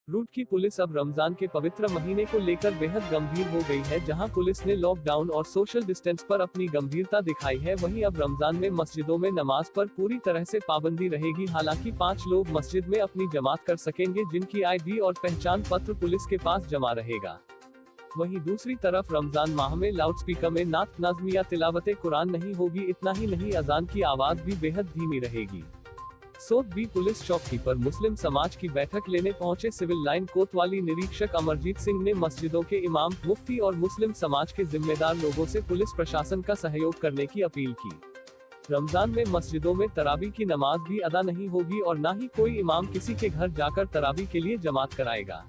Root की police अब रमजान के पवित्र महीने को लेकर बेहद गंभीर हो गई है। जहां पुलिस ने लॉकडाउन और सोशल डिस्टेंस पर अपनी गंभीरता दिखाई है, वहीं अब रमजान में मस्जिदों में नमाज पर पूरी तरह से पाबंदी रहेगी। हालांकि 5 लोग मस्जिद में अपनी जमात कर सकेंगे, जिनकी ID और पहचान पत्र पुलिस के पास जमा रहेगा। वहीं दूसरी तरफ रमजान माह में लाउडस्पीकर में नात नज़्म या तिलावत कुरान नहीं होगी। इतना ही नहीं, अजान की आवाज भी बेहद धीमी रहेगी। सोत बी पुलिस चौकी पर मुस्लिम समाज की बैठक लेने पहुंचे सिविल लाइन कोतवाली निरीक्षक अमरजीत सिंह ने मस्जिदों के इमाम, मुफ्ती और मुस्लिम समाज के जिम्मेदार लोगों से पुलिस प्रशासन का सहयोग करने की अपील की। रमजान में मस्जिदों में तरावी की नमाज भी अदा नहीं होगी और न ही कोई इमाम किसी के घर जाकर तरावी के लिए जमात कराएगा।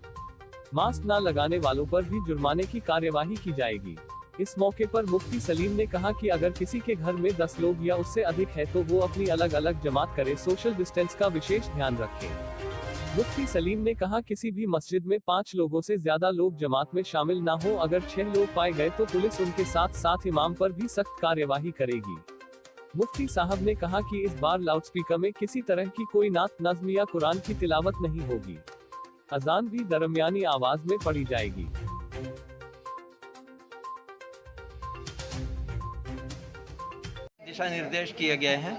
मास्क न लगाने वालों पर भी जुर्माने की कार्यवाही की जाएगी। इस मौके पर मुफ्ती सलीम ने कहा कि अगर किसी के घर में 10 लोग या उससे अधिक है तो वो अपनी अलग अलग जमात करे, सोशल डिस्टेंस का विशेष ध्यान रखें। मुफ्ती सलीम ने कहा किसी भी मस्जिद में 5 लोगों से ज्यादा लोग जमात में शामिल ना हो। अगर 6 लोग पाए गए तो पुलिस उनके साथ साथ इमाम पर भी सख्त कार्यवाही करेगी। मुफ्ती साहब ने कहा कि इस बार लाउडस्पीकर में किसी तरह की कोई नात नज़्म या कुरान की तिलावत नहीं होगी। अजान भी दरमियानी आवाज में पढ़ी जाएगी। दिशा निर्देश किए गए हैं।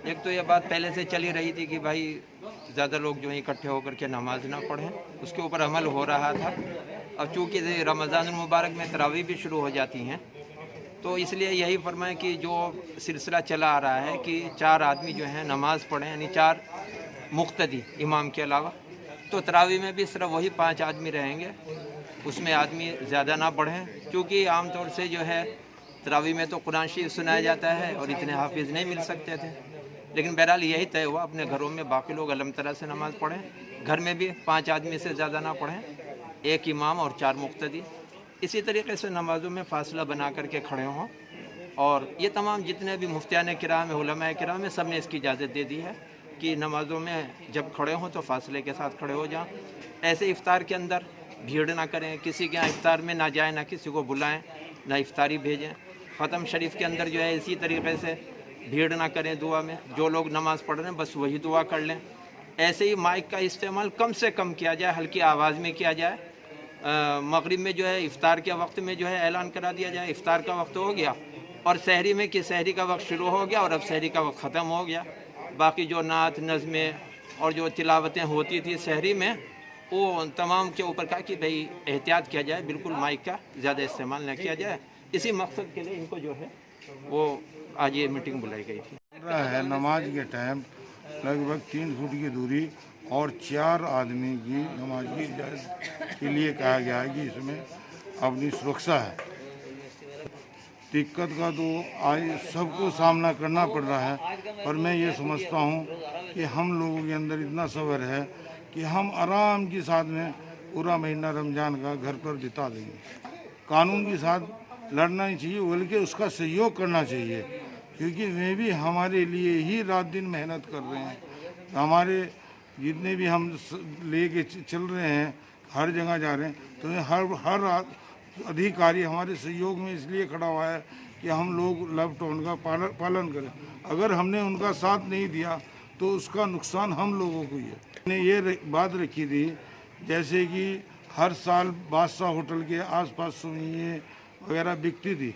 एक तो यह बात पहले से चली रही थी कि भाई ज़्यादा लोग जो है इकट्ठे होकर के नमाज ना पढ़ें, उसके ऊपर अमल हो रहा था। अब चूँकि रमज़ान मुबारक में तरावी भी शुरू हो जाती हैं, तो इसलिए यही फरमाएं कि जो सिलसिला चला आ रहा है कि 4 आदमी जो हैं नमाज़ पढ़ें, यानी 4 मुक्तदी इमाम के अलावा। तो तरावी में भी सिर्फ वही 5 आदमी रहेंगे, उसमें आदमी ज़्यादा ना बढ़ें, क्योंकि आमतौर से जो है तरावी में तो कुरान शरीफ सुनाया जाता है और इतने हाफिज़ नहीं मिल सकते थे। लेकिन बहरहाल यही तय हुआ, अपने घरों में बाकी लोग अलम तरह से नमाज़ पढ़ें, घर में भी 5 आदमी से ज़्यादा ना पढ़ें, 1 इमाम और 4 मुक्तदी। इसी तरीके से नमाज़ों में फ़ासला बना करके खड़े हों। और ये तमाम जितने भी मुफ्तियान किराम है, उलमाए किराम है, सब ने इसकी इजाज़त दे दी है कि नमाज़ों में जब खड़े हों तो फासले के साथ खड़े हो जाएं। ऐसे इफ्तार के अंदर भीड़ ना करें, किसी के यहाँ इफ्तार में ना जाएं, ना किसी को बुलाएं, ना इफ्तारी भेजें। ख़त्म शरीफ के अंदर जो है इसी तरीके से भीड़ ना करें दुआ में, जो लोग नमाज़ पढ़ रहे हैं बस वही दुआ कर लें। ऐसे ही माइक का इस्तेमाल कम से कम किया जाए, हल्की आवाज़ में किया जाए। मगरिब में जो है इफ्तार के वक्त में जो है ऐलान करा दिया जाए इफ्तार का वक्त हो गया, और सहरी में कि सहरी का वक्त शुरू हो गया और अब सहरी का वक्त ख़त्म हो गया। बाकी जो नात नज़में और जो तिलावतें होती थी सहरी में, वो तमाम के ऊपर कहा कि भाई एहतियात किया जाए, बिल्कुल माइक का ज़्यादा इस्तेमाल न किया जाए। इसी मकसद के लिए इनको जो है वो आज ये मीटिंग बुलाई गई थी। है नमाज के टाइम लगभग 3 फुट की दूरी और 4 आदमी की नमाज की इजाज़त के लिए कहा गया है कि इसमें अपनी सुरक्षा है। दिक्कत का तो आज सबको सामना करना पड़ रहा है, पर मैं ये समझता हूँ कि हम लोगों के अंदर इतना सब्र है कि हम आराम के साथ में पूरा महीना रमज़ान का घर पर बिता देंगे। कानून के साथ लड़ना ही चाहिए, बल्कि उसका सहयोग करना चाहिए, क्योंकि वे भी हमारे लिए ही रात दिन मेहनत कर रहे हैं। हमारे जितने भी हम लेके चल रहे हैं, हर जगह जा रहे हैं, तो हर अधिकारी हमारे सहयोग में इसलिए खड़ा हुआ है कि हम लोग लॉकडाउन का पालन करें। अगर हमने उनका साथ नहीं दिया तो उसका नुकसान हम लोगों को ही है। मैंने ये बात रखी थी, जैसे कि हर साल बादशाह होटल के आसपास सुनिए वगैरह बिकती थी,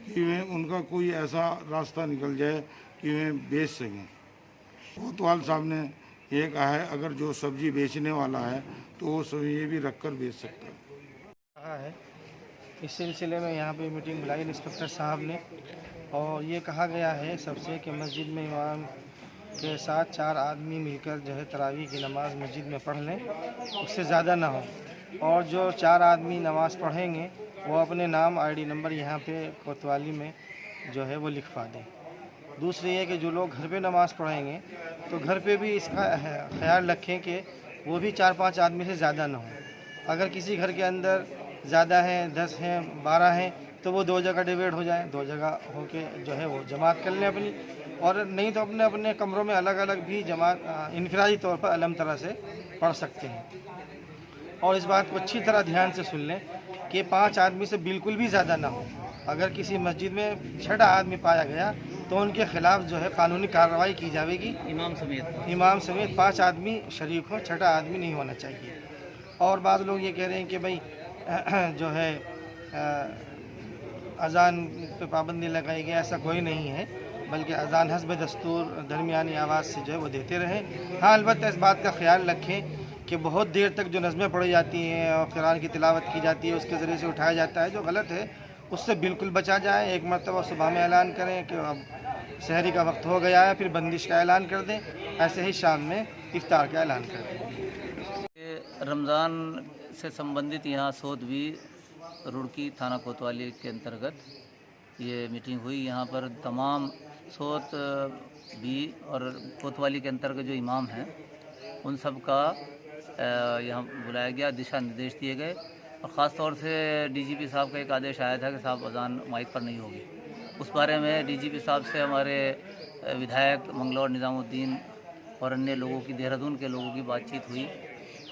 कि वे उनका कोई ऐसा रास्ता निकल जाए कि वे बेच सकें। कोतवाल साहब ने ये कहा है अगर जो सब्जी बेचने वाला है तो वो सब्जी ये भी रख कर बेच सकता है। इस सिलसिले में यहाँ पे मीटिंग बुलाई इंस्पेक्टर साहब ने, और ये कहा गया है सबसे कि मस्जिद में इमाम के साथ 4 आदमी मिलकर जो है तरावी की नमाज़ मस्जिद में पढ़ लें, उससे ज़्यादा ना हो। और जो 4 आदमी नमाज़ पढ़ेंगे वो अपने नाम ID नंबर यहाँ पे कोतवाली में जो है वो लिखवा दें। दूसरी है कि जो लोग घर पे नमाज़ पढ़ेंगे तो घर पे भी इसका ख्याल रखें कि वो भी 4-5 आदमी से ज़्यादा ना हो। अगर किसी घर के अंदर ज़्यादा हैं, 10 हैं, 12 हैं, तो वो 2 जगह डिवाइड हो जाए, 2 जगह होके जो है वो जमात कर लें अपनी। और नहीं तो अपने अपने कमरों में अलग अलग भी जमात इनफरादी तौर पर अलग तरह से पढ़ सकते हैं। और इस बात को अच्छी तरह ध्यान से सुन लें कि 5 आदमी से बिल्कुल भी ज़्यादा ना हो। अगर किसी मस्जिद में 6 आदमी पाया गया तो उनके खिलाफ जो है कानूनी कार्रवाई की जाएगी। इमाम समेत 5 आदमी शरीक हो, 6 आदमी नहीं होना चाहिए। और बाद लोग ये कह रहे हैं कि भाई जो है अज़ान पे पाबंदी लगाई गई, ऐसा कोई नहीं है, बल्कि अज़ान हस्ब दस्तूर दरमियानी आवाज़ से जो है वो देते रहें। हाँ, अलबत्ता इस बात का ख्याल रखें कि बहुत देर तक जो नज़में पढ़ी जाती हैं और कुरान की तिलावत की जाती है उसके ज़रिए से उठाया जाता है, जो गलत है उससे बिल्कुल बचा जाए। एक मरतबा सुबह में ऐलान करें कि अब सहरी का वक्त हो गया है, फिर बंदिश का ऐलान कर दें, ऐसे ही शाम में इफ्तार का ऐलान कर दें। रमज़ान से संबंधित यहाँ सोधवी रुड़की थाना कोतवाली के अंतर्गत ये मीटिंग हुई। यहाँ पर तमाम सोत भी और कोतवाली के अंतर्गत जो इमाम हैं उन सब का यहाँ बुलाया गया, दिशा निर्देश दिए गए और ख़ास तौर से डीजीपी साहब का एक आदेश आया था कि साहब अज़ान माइक पर नहीं होगी। उस बारे में डीजीपी साहब से हमारे विधायक मंगलौर निज़ामुद्दीन और अन्य लोगों की, देहरादून के लोगों की बातचीत हुई,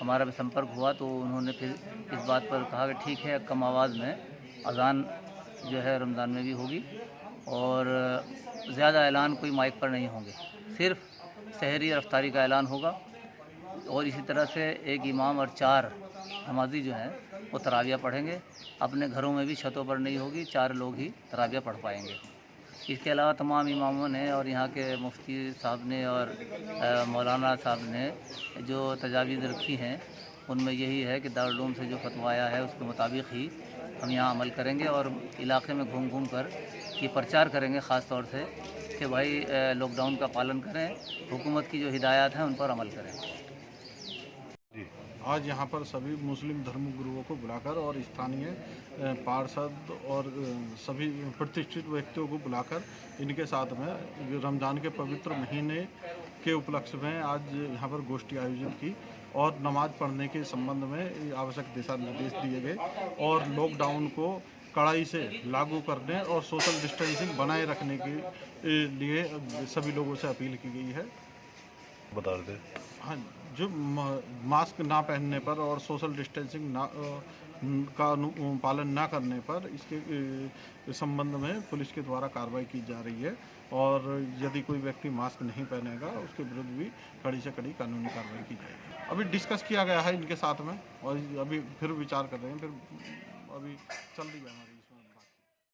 हमारा भी संपर्क हुआ, तो उन्होंने फिर इस बात पर कहा कि ठीक है, कम आवाज़ में अज़ान जो है रमज़ान में भी होगी और ज़्यादा ऐलान कोई माइक पर नहीं होंगे, सिर्फ सहरी और अफ्तारी का ऐलान होगा। और इसी तरह से एक इमाम और 4 नमाजी जो हैं वो तराविया पढ़ेंगे। अपने घरों में भी छतों पर नहीं होगी, 4 लोग ही तराविया पढ़ पाएंगे। इसके अलावा तमाम इमामों ने और यहाँ के मुफ्ती साहब ने और मौलाना साहब ने जो तजावीज़ रखी हैं उनमें यही है कि दारुल उलूम से जो फतवा आया है उसके मुताबिक ही हम यहाँ अमल करेंगे और इलाके में घूम घूम कर ये प्रचार करेंगे, ख़ास तौर से कि भाई लॉकडाउन का पालन करें, हुकूमत की जो हिदायत हैं उन पर अमल करें। आज यहाँ पर सभी मुस्लिम धर्म गुरुओं को बुलाकर और स्थानीय पार्षद और सभी प्रतिष्ठित व्यक्तियों को बुलाकर इनके साथ में रमज़ान के पवित्र महीने के उपलक्ष्य में आज यहाँ पर गोष्ठी आयोजित की और नमाज पढ़ने के संबंध में आवश्यक दिशा निर्देश दिए गए और लॉकडाउन को कड़ाई से लागू करने और सोशल डिस्टेंसिंग बनाए रखने के लिए सभी लोगों से अपील की गई है। बता रहे थे हाँ, जो मास्क ना पहनने पर और सोशल डिस्टेंसिंग का पालन ना करने पर इसके संबंध में पुलिस के द्वारा कार्रवाई की जा रही है और यदि कोई व्यक्ति मास्क नहीं पहनेगा उसके विरुद्ध भी कड़ी से कड़ी कानूनी कार्रवाई की जाएगी। अभी डिस्कस किया गया है इनके साथ में और अभी फिर विचार कर रहे हैं, फिर अभी चल रही है हमारी।